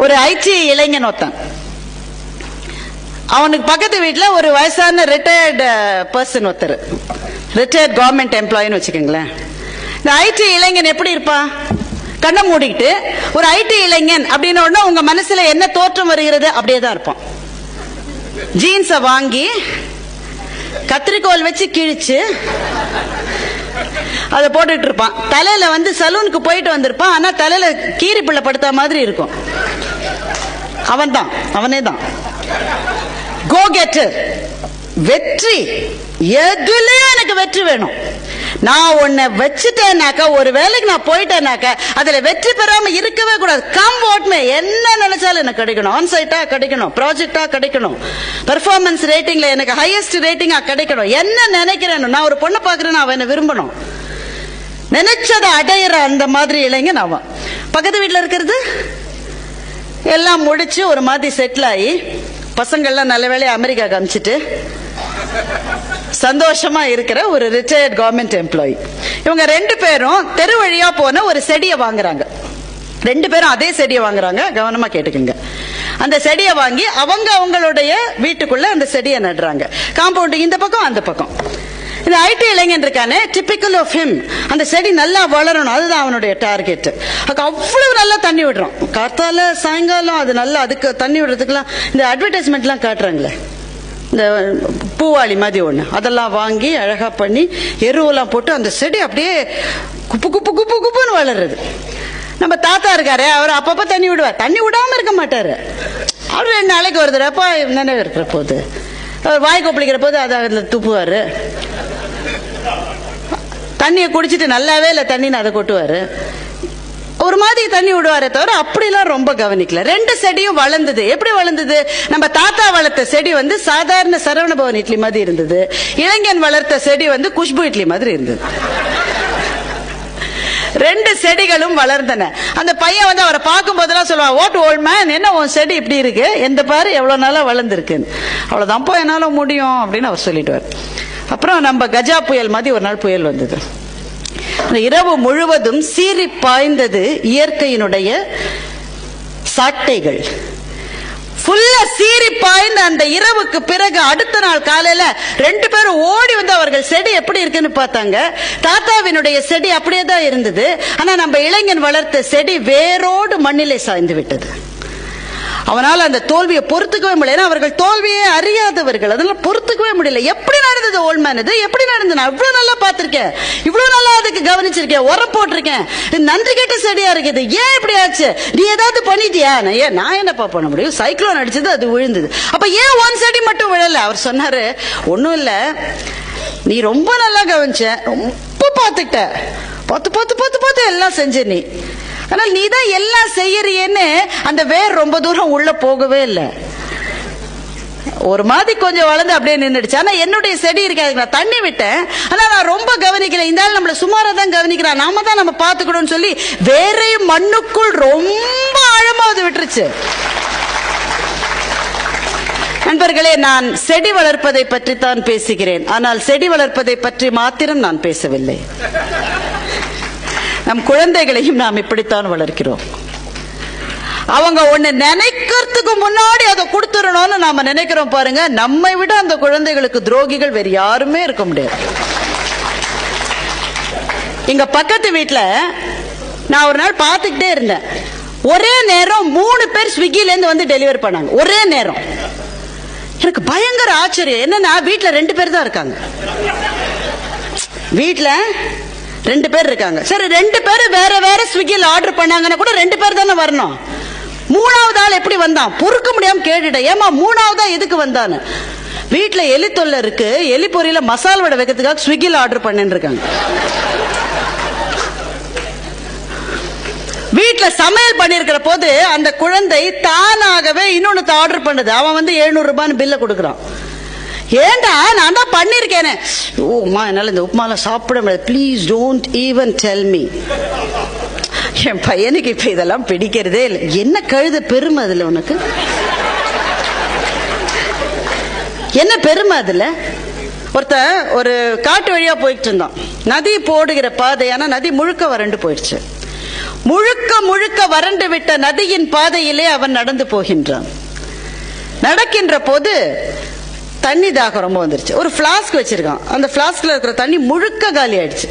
ஒரு ஐடி இளைஞன் ஒருத்தன், அவனுக்கு பக்கத்து வீட்டில் ஒரு வயசான ரிட்டையர்டு பர்சன் ஒருத்தர், ரிட்டையர்ட் கவர்மெண்ட் எம்ப்ளாயின்னு வச்சுக்கோங்களேன். இந்த ஐடி இளைஞன் எப்படி இருப்பான்? கண்ணை மூடிக்கிட்டு ஒரு ஐடி இளைஞன் அப்படின்னு உடனே உங்க மனசுல என்ன தோற்றம் வருகிறது? அப்படியே தான் இருப்பான். ஜீன்ஸை வாங்கி கத்திரிக்கோல் வச்சு கிழிச்சு அதை போட்டுட்டு இருப்பான். தலையில வந்து சலூனுக்கு போயிட்டு வந்திருப்பான், ஆனா தலையில கீரி பிள்ளை படுத்த மாதிரி இருக்கும். அவனே தான் கோ கெட்டர். வெற்றி, எதுலயும் எனக்கு வெற்றி வேணும். நான் உன்னை வச்சுட்டேனாக்கா, ஒரு வேலைக்கு நான் போயிட்டேனாக்கா அதுல வெற்றி பெறாம இருக்கவே கூடாது. கம் ஓட்மே, என்ன நினைச்சாலும் எனக்கு கிடைக்கணும். ஆன்சைட்டா கிடைக்கணும், ப்ராஜெக்டா கிடைக்கணும், பெர்ஃபார்மன்ஸ் ரேட்டிங்ல எனக்கு ஹையஸ்ட் ரேட்டிங்கா கிடைக்கணும். என்ன நினைக்கிறேன், நான் ஒரு பொண்ணை பாக்குறேன், அவன் என்ன விரும்பணும், நினைச்சதை அடையிற அந்த மாதிரி இளைஞன் அவன். பக்கத்து வீட்டுல இருக்கிறது எல்லாம் முடிச்சு ஒரு மாதிரி செட்டில் ஆகி பசங்கள்லாம் நல்ல வேலையை அமெரிக்காவுக்கு அனுப்பிச்சிட்டு சந்தோஷமா இருக்கிற ஒரு ரிட்டையர்ட் கவர்மெண்ட் எம்ப்ளாயி. இவங்க ரெண்டு பேரும் தெரு வழியா போன ஒரு செடியை வாங்குறாங்க. ரெண்டு பேரும் அதே செடியை வாங்குறாங்க, கவனமா கேட்டுக்குங்க. அந்த செடியை வாங்கி அவங்களுடைய வீட்டுக்குள்ள அந்த செடியை நடுறாங்க. காம்பவுண்ட் இந்த பக்கம் அந்த பக்கம். இந்த ஐடி இளைஞன் இருக்கானே, டிபிக்கல் ஆஃப் ஹிம், அந்த செடி நல்லா வளரணும், அதுதான் அவனுடைய டார்கெட். அவ்வளவு நல்லா தண்ணி விடுறான். காத்தால சாயங்காலம் அது நல்லா, அதுக்கு தண்ணி விடுறதுக்குலாம் இந்த அட்வர்டைஸ்மெண்ட்லாம் காட்டுறாங்களே, இந்த பூவாளி மாதிரி ஒண்ணு, அதெல்லாம் வாங்கி அழகா பண்ணி எருவெல்லாம் போட்டு அந்த செடி அப்படியே குப்பு குப்பு குப்பு குப்புன்னு வளருது. நம்ம தாத்தா இருக்காரு, அவர் அப்பப்ப தண்ணி விடுவார். தண்ணி விடாம இருக்க மாட்டாரு. அவர் 2 நாளைக்கு ஒரு தடவை நினைவு இருக்கிற போது, அவர் வாய் கொப்பளிக்கிற போது அதை அதுல துப்புவாரு. தண்ணியை குடிச்சிட்டு நல்லாவே இல்லை தண்ணின்னு அதை கொட்டுவாரு. ஒரு மாதிரி தண்ணி விடுவாரே தவிர அப்படிலாம் ரொம்ப கவனிக்கல. 2 செடியும் வளர்ந்தது. எப்படி வளர்ந்தது? நம்ம தாத்தா வளர்த்த செடி வந்து சாதாரண சரவண பவன் இட்லி மாதிரி இருந்தது. இளைஞன் வளர்த்த செடி வந்து குஷ்பு இட்லி மாதிரி இருந்தது. 2 செடிகளும் வளர்ந்தன. அந்த பையன் வந்து அவரை பார்க்கும் போதெல்லாம் சொல்லுவான், வாட் ஓல்ட் மேன், என்ன உன் செடி இப்படி இருக்கு, எந்த பாரு எவ்வளவு நாளா வளர்ந்துருக்குன்னு. அவ்வளவுதான்ப்பா என்னால முடியும் அப்படின்னு அவர் சொல்லிடுவார். அப்புறம் நம்ம கஜா புயல் மாதிரி ஒரு நாள் புயல் வந்தது. இரவு முழுவதும் சீறி பாய்ந்தது இயற்கையினுடைய சாட்டைகள். ஃபுல்லா சீறி பாய்ந்த அந்த இரவுக்கு பிறகு அடுத்த நாள் காலையில 2 பேரும் ஓடி வந்து அவர்கள் செடி எப்படி இருக்குன்னு பார்த்தாங்க. தாத்தாவினுடைய செடி அப்படியே தான் இருந்தது. ஆனா நம்ம இளைஞன் வளர்த்த செடி வேரோடு மண்ணிலே சாய்ந்து விட்டது. அவனால் அந்த தோல்வியை பொறுத்துக்கவே முடியல. ஏன்னா அவர்கள் தோல்வியே அறியாதவர்கள், அதனால பொறுத்துக்கவே முடியல. எப்படி நடந்தது ஓல்மேன், இது எப்படி நடந்தது? நான் இவ்வளவு நல்லா பார்த்திருக்கேன், இவ்வளவு நல்லா அதுக்கு கவனிச்சிருக்கேன், உரம் போட்டிருக்கேன், நன்றி கேட்ட செடியா இருக்குது, ஏன் இப்படி ஆச்சு? நீ ஏதாவது பண்ணிட்டியா? நான் என்னப்பா பண்ண முடியும்? சைக்ளோன் அடிச்சது, அது விழுந்தது. அப்ப ஏன் ஒன் செடி மட்டும் விழல? அவர் சொன்னாரு, ஒண்ணும் இல்ல, நீ ரொம்ப நல்லா கவனிச்ச, ரொம்ப பார்த்துட்ட, பார்த்து எல்லாம் செஞ்ச நீ, ஆனால் நீ தான் எல்லாம் செய்யறியேன்னு அந்த வேர் ரொம்ப தூரம் உள்ள போகவே இல்லை. ஒரு மாதிரி கொஞ்சம் வளர்ந்து அப்படியே நின்றுடுச்சு. ஆனா என்னுடைய செடி இருக்காது, நான் தண்ணி விட்டேன், ஆனா நான் ரொம்ப கவனிக்கல. இந்த ஆள் நம்மள சுமாரா தான் கவனிக்கிறான், நாம தான் நம்ம பார்த்துக்கணும்னு சொல்லி வேரை மண்ணுக்குள் ரொம்ப ஆழமா அது விட்டுருச்சு. நண்பர்களே, நான் செடி வளர்ப்பதை பற்றி தான் பேசுகிறேன், ஆனால் செடி வளர்ப்பதை பற்றி மாத்திரம் நான் பேசவில்லை. நம் குழந்தைகளையும் நாம் இப்படித்தான் வளர்க்கிறோம். அவங்க ஒண்ணு நினைக்கிறதுக்கு முன்னாடி அதை கொடுத்துடணும்னு நாம நினைக்கிறோம் பாருங்க. நம்மை விட அந்த குழந்தைகளுக்கு துரோகிகள் வேறு யாருமே இருக்க முடியாது. எங்க பக்கத்து வீட்டுல நான் ஒரு நாள் பார்த்துக்கிட்டே இருந்தேன். ஒரே நேரம் 3 பேர் ஸ்விக்கில இருந்து வந்து டெலிவரி பண்ணாங்க. ஒரே நேரம். எனக்கு பயங்கர ஆச்சரியம். என்னன்னா வீட்டுல 2 பேர் தான் இருக்காங்க. வீட்டுல 2 பேர் இருக்காங்க. சரி, 2 பேர் வேற வேற ஸ்விக்கில ஆர்டர் பண்ணாங்கன்னா கூட 2 பேர் தானே வரணும். 3வது ஆள் எப்படி வந்தான்? பொறுக்க முடியாம கேட்டுட்டேன், ஏமா 3வது எதுக்கு வந்தான்னு. வீட்டுல எலி தொல்லை இருக்கு, எலி பொரியில மசால் வடை வைக்கிறதுக்காக ஸ்விக்கில ஆர்டர் பண்ணிட்டு இருக்காங்க. வீட்டுல சமையல் பண்ணிருக்கிற போது அந்த குழந்தை தானாகவே இன்னொன்னு ஆர்டர் பண்ணுது. அவன் வந்து 700 ரூபான்னு பில்ல கொடுக்குறான். ஏண்டா, நான் தான் பண்ணிருக்கேனே. ஓமா, என்னால இந்த உப்புமாலாம் சாப்பிட முடியாது, please don't even tell me. என் பையனுக்கு இப்ப இதெல்லாம் பிடிக்கிறதே இல்லை. என்ன கழுத பெருமை அதுல? உனக்கு என்ன பெருமை அதுல? ஒருத்த ஒரு காட்டு வழியா போயிட்டு இருந்தான். நதி போடுகிற பாதை, ஆனா நதி முழுக்க வறண்டு போயிடுச்சு. முழுக்க முழுக்க வறண்டு விட்ட நதியின் பாதையிலே அவன் நடந்து போகின்றான். நடக்கின்ற போது தண்ணி தாகம் ரொம்ப வந்துருச்சு. ஒரு பிளாஸ்க் வச்சிருக்கான். அந்த பிளாஸ்க்ல இருக்கிற தண்ணி முழுக்க காலி ஆயிடுச்சு.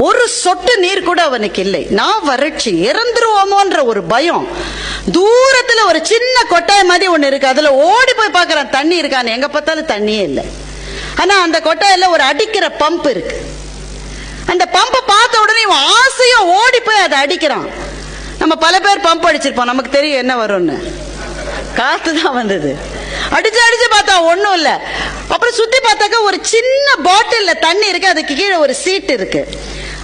ஒரு சொட்டு நீர் கூட அவனுக்கு இல்லை. நான் வறட்சி, இறந்துருவோமோன்ற ஒரு பயம். தூரத்துல ஒரு சின்ன கொட்டாய மாதிரி ஒண்ணு இருக்கு. அதுல ஓடி போய் பாக்குறான் தண்ணி இருக்கான்னு. எங்க பார்த்தாலும் தண்ணியே இல்லை. ஆனா அந்த கொட்டாயில ஒரு அடிக்கிற பம்ப் இருக்கு. அந்த பம்பை பார்த்த உடனே இவன் ஆசையா ஓடி போய் அதை அடிக்கிறான். நம்ம பல பேர் பம்ப் அடிச்சிருப்போம், நமக்கு தெரியும் என்ன வரும்னு. காத்துதான் வந்தது. அடிச்சு அடிச்சு பார்த்தா ஒண்ணும் இல்ல. அப்புறம் சுத்தி பார்த்தாக்க ஒரு சின்ன பாட்டில்ல தண்ணி இருக்கு. அதுக்கு கீழே ஒரு சீட் இருக்கு.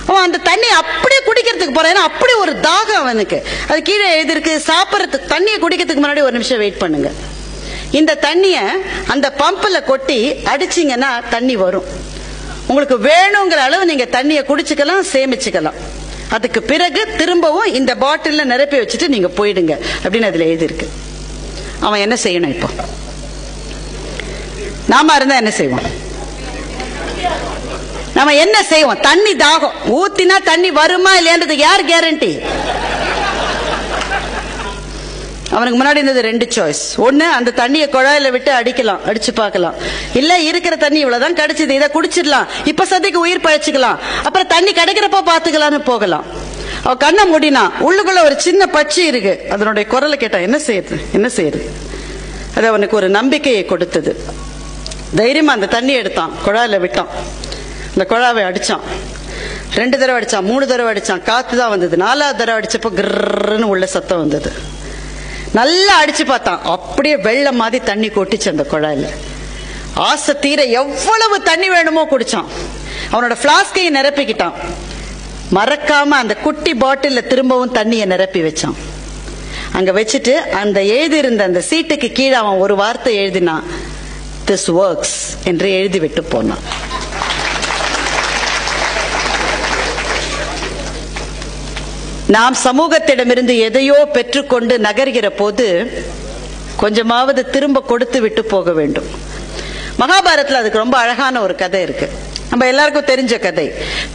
அவன் அந்த தண்ணி அப்படியே குடிக்கிறதுக்கு போறான். அப்படி ஒரு தாகம் அவனுக்கு. அது கீழே எழுதிருக்கு, சாப்பிடறதுக்கு தண்ணியை குடிக்கிறதுக்கு முன்னாடி ஒரு நிமிஷம் வெயிட் பண்ணுங்க. இந்த தண்ணிய அந்த பம்புல கொட்டி அடிச்சீங்கன்னா தண்ணி வரும். உங்களுக்கு வேணுங்கிற அளவு நீங்க தண்ணியை குடிச்சுக்கலாம், சேமிச்சுக்கலாம். அதுக்கு பிறகு திரும்பவும் இந்த பாட்டில்ல நிரப்பி வச்சுட்டு நீங்க போயிடுங்க அப்படின்னு அதுல எழுதிருக்கு. அவன் என்ன செய்யணும்? இப்போ நாம இருந்தா என்ன செய்வோம்? நம்ம என்ன செய்வோம்? தண்ணி தாகம், ஊத்தினா தண்ணி வருமா இல்லையான்றது யார் கேரண்டி? அவனுக்கு முன்னாடி இருந்தது ரெண்டு சாய்ஸ். ஒண்ணு, அந்த தண்ணியை குழாயில விட்டு அடிக்கலாம், அடிச்சு பார்க்கலாம். இல்ல இருக்கிற தண்ணி இவ்வளவுதான் கிடைச்சது, இதை குடிச்சிடலாம், இப்ப சதைக்கு உயிர் பழச்சிக்கலாம், அப்புறம் தண்ணி கிடைக்கிறப்ப பாத்துக்கலாம்னு போகலாம். அவ கண்ணை மூடினா உள்ளுக்குள்ள ஒரு சின்ன பட்சி இருக்கு. அதனுடைய குரலை கேட்டா என்ன செய்யுது, என்ன செய்யுது? அது அவனுக்கு ஒரு நம்பிக்கையை கொடுத்தது. தைரியமா அந்த தண்ணி எடுத்தான், குழாயில விட்டான். அந்த குழாவை அடிச்சான். 2 தடவை அடிச்சான், 3 தடவை அடிச்சான். காத்துதான் வந்தது. 4வது தடவை அடிச்சப்போ கிர்ன்னு உள்ள சத்தம் வந்தது. நல்லா அடிச்சு பார்த்தான். அப்படியே வெள்ளம் மாதிரி தண்ணி கொட்டிச்சு அந்த குழாயில. ஆசை தீர எவ்வளவு தண்ணி வேணுமோ குடிச்சான். அவனோட பிளாஸ்கையை நிரப்பிக்கிட்டான். மறக்காம அந்த குட்டி பாட்டில திரும்பவும் தண்ணியை நிரப்பி வச்சான். அங்க வச்சுட்டு அந்த எழுதியிருந்த அந்த சீட்டுக்கு கீழே அவன் ஒரு வார்த்தை எழுதினான், "This works" என்று எழுதி விட்டு போனான். நாம் சமூகத்திடமிருந்து எதையோ பெற்றுக்கொண்டு நகர்கிற போது கொஞ்சமாவது திரும்ப கொடுத்து விட்டு போக வேண்டும். மகாபாரதத்துல அதுக்கு ரொம்ப அழகான ஒரு கதை இருக்கு. நம்ம எல்லாருக்கும் தெரிஞ்ச கதை.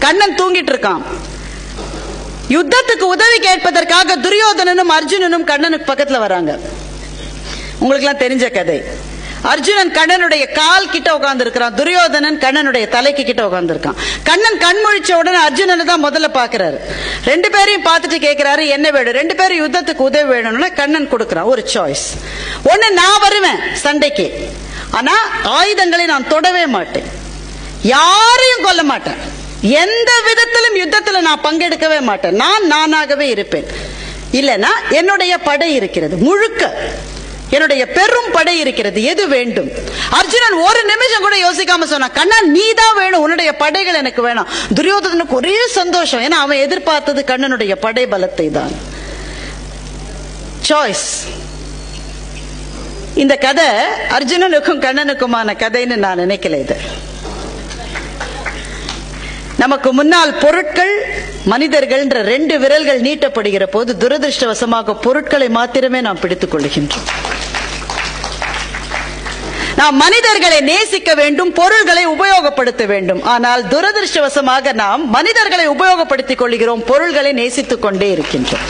கண்ணன் தூங்கிட்டு இருக்கான். யுத்தத்துக்கு உதவி கேட்பதற்காக துரியோதனனும் அர்ஜுனனும் கண்ணனுக்கு பக்கத்துல வராங்க. உங்களுக்கு எல்லாம் தெரிஞ்ச கதை. அர்ஜுனன் கண்ணனுடைய கால் கிட்ட உட்கார்ந்து இருக்கிறான். துரியோதனன் கண்ணனுடைய தலைக்கு கிட்ட உட்கார்ந்து இருக்கான். கண்ணன் கண் முழிச்ச உடனே அர்ஜுனனை தான் முதல்ல பாக்குறாரு. 2 பேரையும் பார்த்துட்டு கேட்கிறாரு, என்ன வேணும்? 2 பேரும் யுத்தத்துக்கு உதவி வேணும்னு கண்ணன் கொடுக்கிறான். ஒரு சாய்ஸ். ஒண்ணு, நான் வருவேன் சண்டைக்கு, ஆனா ஆயுதங்களை நான் தொடவே மாட்டேன், யாரையும் கொல்ல மாட்டேன், எந்த விதத்திலும் யுத்தத்துல நான் பங்கெடுக்கவே மாட்டேன், நான் நானாகவே இருப்பேன். இல்லைன்னா என்னுடைய படை இருக்கிறது, முழுக்க என்னுடைய பெரும் படை இருக்கிறது, எது வேண்டும்? அர்ஜுனன் ஒரு நிமிஷம் கூட யோசிக்காம சொன்னான், கண்ணா நீ தான் வேணும், உன்னுடைய படைகள் எனக்கு வேணாம். துரியோதனனுக்கு ஒரே சந்தோஷம். ஏன்னா அவன் எதிர்பார்த்தது கண்ணனுடைய படை பலத்தை தான். சாய்ஸ். இந்த கதை அர்ஜுனனுக்கும் கண்ணனுக்குமான கதைன்னு நான் நினைக்கல. இது நமக்கு முன்னால் பொருட்கள், மனிதர்கள் 2 விரல்கள் நீட்டப்படுகிற போது துரதிருஷ்டவசமாக பொருட்களை மாத்திரமே நாம் பிடித்துக் கொள்கின்றோம். நாம் மனிதர்களை நேசிக்க வேண்டும், பொருள்களை உபயோகப்படுத்த வேண்டும். ஆனால் துரதிருஷ்டவசமாக நாம் மனிதர்களை உபயோகப்படுத்திக் கொள்கிறோம், பொருள்களை நேசித்துக் கொண்டே இருக்கின்றோம்.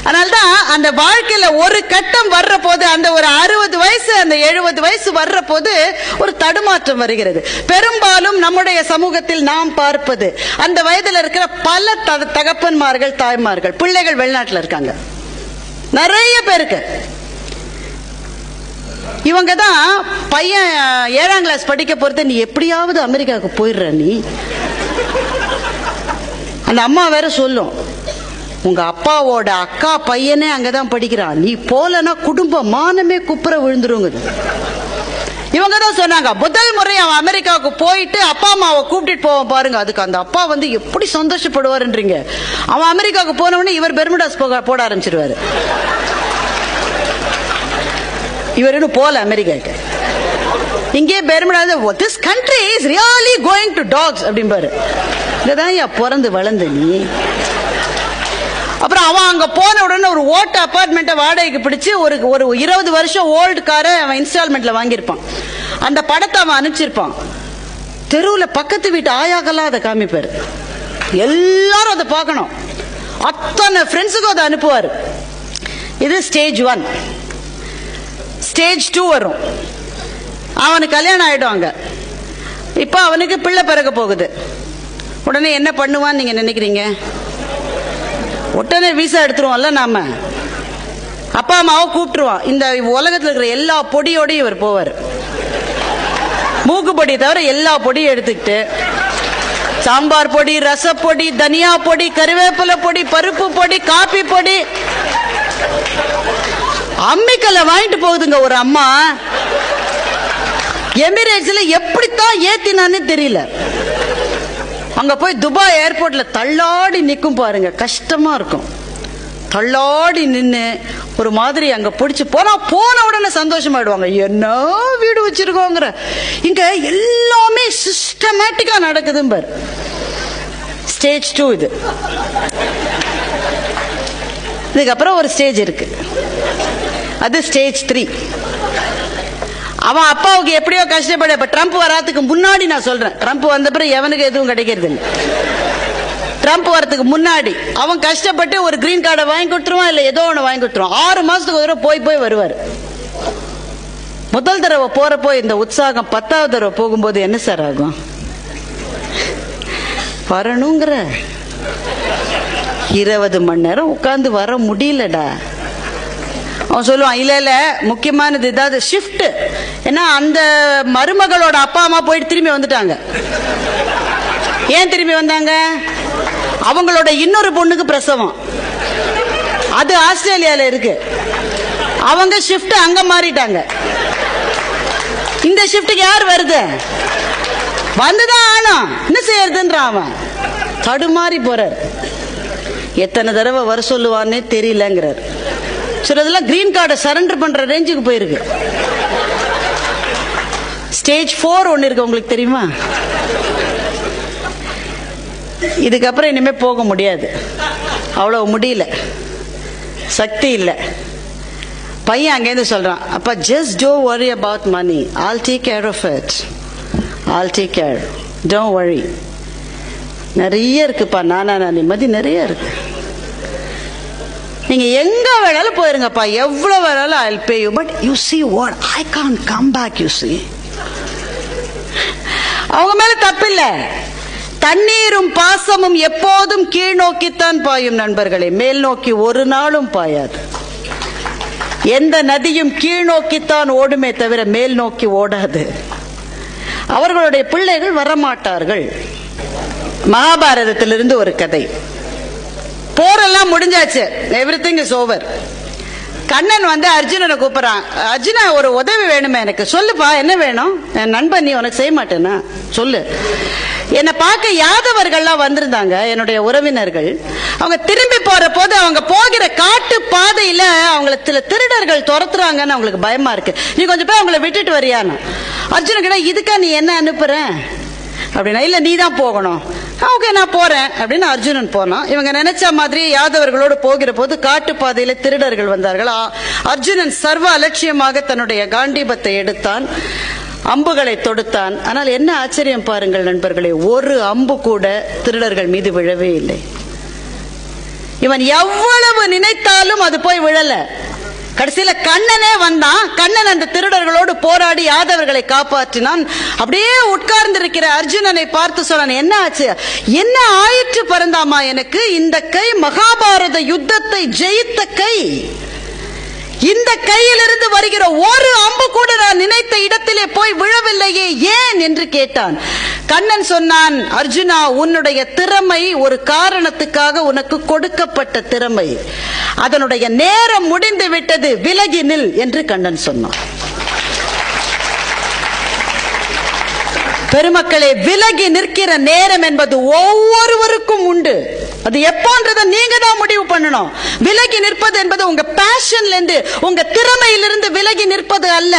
அதனால்தான் அந்த வாழ்க்கையில ஒரு கட்டம் வர்ற போது, அந்த ஒரு 60 வயசு, அந்த 70 வயசு வர்ற போது ஒரு தடுமாற்றம் வருகிறது. பெரும்பாலும் நம்முடைய சமூகத்தில் நாம் பார்ப்பது, அந்த வயதில் இருக்கிற பல தகப்பன்மார்கள், தாய்மார்கள், பிள்ளைகள் வெளிநாட்டில் இருக்காங்க, நிறைய பேருக்கு. இவங்க தான் பையன் 7ஆம் கிளாஸ் படிக்க போறது, நீ எப்படியாவது அமெரிக்காவுக்கு போயிடுற நீ. அந்த அம்மா வேற சொல்லும், உங்க அப்பாவோட அக்கா பையனே அங்கதான் படிக்கிறான், நீ போலனா குடும்ப மானமே குப்புற விழுந்துருங்க. இவங்க தான் சொன்னாங்க, முதல் முறை அவன் அமெரிக்காவுக்கு போயிட்டு அப்பா அம்மாவை கூப்பிட்டு போவான் பாருங்க, அதுக்கு அந்த அப்பா வந்து எப்படி சந்தோஷப்படுவாருன்றீங்க. அவன் அமெரிக்காவுக்கு போனவொடனே இவர் பெர்முடாஸ் போட ஆரம்பிச்சிருவாரு. இவர் இன்னும் போல அமெரிக்காவுக்கு. இங்கே Bermudas, this country is really going to dogs அப்படிம்பாரு. இங்கதான் பிறந்து வளர்ந்து நீ. அப்புறம் அவன் அங்க போன உடனே ஒரு ஓட்ட அபார்ட்மெண்ட்டை வாடகைக்கு பிடிச்சு ஒரு 20 வருஷம் ஓல்டு காரை அவன் இன்ஸ்டால்மெண்ட்ல வாங்கியிருப்பான். அந்த படத்தை அவன் அனுப்பிச்சிருப்பான். தெருவுல பக்கத்து வீட்டு ஆயாக்கெல்லாம் அதை காமிப்பாரு. எல்லாரும் அதை பார்க்கணும். அத்தனை ஃப்ரெண்ட்ஸுக்கும் அதை அனுப்புவார். இது ஸ்டேஜ் 1. ஸ்டேஜ் 2 வரும். அவனுக்கு கல்யாணம் ஆயிடுவாங்க. இப்ப அவனுக்கு பிள்ளை பிறக்க போகுது. உடனே என்ன பண்ணுவான்னு நீங்க நினைக்கிறீங்க? உடனே வீசா எடுத்துருவோம்ல நாம. அப்பா அம்மாவை கூப்பிட்டுருவான். இந்த உலகத்தில் இருக்கிற எல்லா பொடியோடையும் இவர் போவார். மூக்கு பொடி தவிர எல்லா பொடியும் எடுத்துக்கிட்டு சாம்பார் பொடி, ரசப்பொடி, தனியா பொடி, கருவேப்பிலை பொடி, பருப்பு பொடி, காபி பொடி, அம்மிக்கல்ல வாங்கிட்டு போகுதுங்க ஒரு அம்மா. எமிரேட்ஸ்ல எப்படித்தான் ஏத்தினான்னு தெரியல. அங்க போய் துபாய் ஏர்போர்ட்ல தள்ளாடி நிக்கும் பாருங்க, கஷ்டமா இருக்கும். தள்ளாடி நின்று ஒரு மாதிரி அங்க பிடிச்சு போன உடனே சந்தோஷமாயிடுவாங்க. என்ன வீடு வச்சிருக்கோங்கிற. இங்க எல்லாமே சிஸ்டமேட்டிக்கா நடக்குது பாரு. ஸ்டேஜ் 2 இது. இதுக்கப்புறம் ஒரு ஸ்டேஜ் இருக்கு, அது ஸ்டேஜ் 3. அவன் அப்பாவுக்கு எப்படியோ கஷ்டப்பட. இப்ப ட்ரம்ப் வராதுக்கு முன்னாடி நான் சொல்றேன். ட்ரம்ப் வந்த பிறகு எவனுக்கு எதுவும் கிடைக்கிறது இல்லை. ட்ரம்ப் வரதுக்கு முன்னாடி அவன் கஷ்டப்பட்டு ஒரு கிரீன் கார்டை வாங்கி கொடுத்துருவான், இல்ல ஏதோ ஒன்று வாங்கி கொடுத்துருவான். 6 மாசத்துக்கு ஒரு தடவை போய் வருவார். முதல் தடவை போறப்போ இந்த உற்சாகம் 10வது தடவை போகும்போது என்ன சார் ஆகும்? வரணுங்கிற 20 மணி நேரம் உட்கார்ந்து வர முடியலடா. அவன் சொல்லுவான், இல்ல இல்ல முக்கியமானது ஏதாவது ஷிஃப்ட். ஏன்னா அந்த மருமகளோட அப்பா அம்மா போயிட்டு திரும்பி வந்துட்டாங்க. ஏன் திரும்பி வந்தாங்க? அவங்களோட இன்னொரு பொண்ணுக்கு பிரசவம். அது ஆஸ்திரேலியால இருக்கு. அவங்க ஷிஃப்ட் அங்க மாறிட்டாங்க. இந்த ஷிஃப்ட்டுக்கு யார் வருது? வந்துதான் ஆனும். என்ன செய்யறதுன்ற அவன் தடுமாறி போறார். எத்தனை தடவை வர சொல்லுவான்னு தெரியலங்கிறார். சிலதெல்லாம் கிரீன் கார்டை சரண்டர் பண்ற ரேஞ்சுக்கு போயிருக்கு. ஸ்டேஜ் 4 ஒன்னு இருக்கு, உங்களுக்கு தெரியுமா? இதுக்கப்புறம் இனிமே போக முடியாது, அவ்வளவு முடியல, சக்தி இல்லை. பையன் அங்கேருந்து சொல்றான், அப்பா just don't worry about money, I'll take care of it, I'll take care, don't worry. நிறைய இருக்குப்பா, நானா நிம்மதி நிறைய இருக்கு. நீங்க எங்க வேணாலும் போயிருங்கப்பா, எவ்வளவு வேணாலும் I'll pay you, but you see what, I can't come back, you see. அவங்க மேல தப்பில்ல. தண்ணீரும் பாசமும் எப்போதும் கீழ் நோக்கித்தான் பாயும் நண்பர்களே, மேல் நோக்கி ஒரு நாளும் பாயாது. எந்த நதியும் கீழ் நோக்கித்தான் ஓடுமே தவிர மேல் நோக்கி ஓடாது. அவர்களுடைய பிள்ளைகள் வரமாட்டார்கள். மகாபாரதத்திலிருந்து ஒரு கதை. போரெல்லாம் முடிஞ்சாச்சு, எவ்ரிதிங் இஸ் ஓவர். கண்ணன் வந்து அர்ஜுனனை கூப்பிடுறான். அர்ஜுனா, ஒரு உதவி வேணுமே எனக்கு, சொல்லுப்பா என்ன வேணும்? என் நண்பன், நீ உனக்கு செய்ய மாட்டேன்னா சொல்லு. என்னை பார்க்க யாதவர்கள்லாம் வந்திருந்தாங்க, என்னுடைய உறவினர்கள். அவங்க திரும்பி போற போது அவங்க போகிற காட்டு பாதையில அவங்களை சில திருடர்கள் துரத்துறாங்கன்னு அவங்களுக்கு பயமா இருக்கு. நீ கொஞ்சம் போய் அவங்களை விட்டுட்டு வரியான்னு. அர்ஜுனன், இதுக்கா நீ என்ன அனுப்புற அப்படின்னா, இல்ல நீ தான் போகணும். ஓகே நான் போறேன் அப்படின்னு அர்ஜுனன் போனான். இவங்க நினைச்ச மாதிரி யாதவர்களோடு போகிற போது காட்டு பாதையில திருடர்கள் வந்தார்கள். அர்ஜுனன் சர்வ அலட்சியமாக தன்னுடைய காண்டீபத்தை எடுத்தான், அம்புகளை தொடுத்தான். ஆனால் என்ன ஆச்சரியம் பாருங்கள் நண்பர்களே, ஒரு அம்பு கூட திருடர்கள் மீது விழவே இல்லை. இவன் எவ்வளவு நினைத்தாலும் அது போய் விழல. கடைசியில கண்ணனே வந்தான். கண்ணன் அந்த திருடர்களோடு போராடி யாதவர்களை காப்பாற்றினான். அப்படியே உட்கார்ந்து இருக்கிற அர்ஜுனனை பார்த்து சொன்னான், என்ன ஆச்சு, என்ன ஆயிற்று பரந்தாமா எனக்கு? இந்த கை மகாபாரத யுத்தத்தை ஜெயித்த கை. இந்த கையிலிருந்து வருகிற ஒரு அம்பு கூட நான் நினைத்த இடத்திலே போய் விழவில்லையே, ஏன் என்று கேட்டான். கண்ணன் சொன்னான், அர்ஜுனா, உன்னுடைய திறமை ஒரு காரணத்துக்காக உனக்கு கொடுக்கப்பட்ட திறமை. அதனுடைய நேரம் முடிந்து விட்டது, விலகி நில் என்று கண்ணன் சொன்னான். பெருமக்களே, விலகி நிற்கிற நேரம் என்பது ஒவ்வொருவருக்கும் உண்டு. அது எப்போன்றதை நீங்க தான் முடிவு பண்ணணும். விலகி நிற்பது என்பது உங்க பேஷன்ல இருந்து, உங்க திறமையிலிருந்து விலகி நிற்பது அல்ல.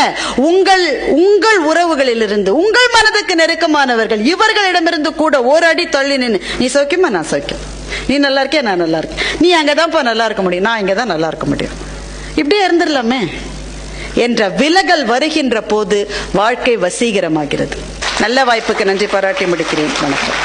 உங்கள் உறவுகளிலிருந்து, உங்கள் மனதுக்கு நெருக்கமானவர்கள் இவர்களிடமிருந்து கூட ஒரு அடி தள்ளி நின்று, நீ சௌக்கியமா, நான் சௌக்கியம், நீ நல்லா இருக்கியா, நான் நல்லா இருக்கேன், நீ அங்கதான்ப்பா நல்லா இருக்க முடியும், நான் இங்கதான் நல்லா இருக்க முடியும், இப்படியே இருந்துடலாமே என்ற விலகல் வருகின்ற போது வாழ்க்கை வசீகரமாகிறது. நல்ல வாய்ப்புக்கு நன்றி பாராட்டி முடிக்கிறேன். வணக்கம்.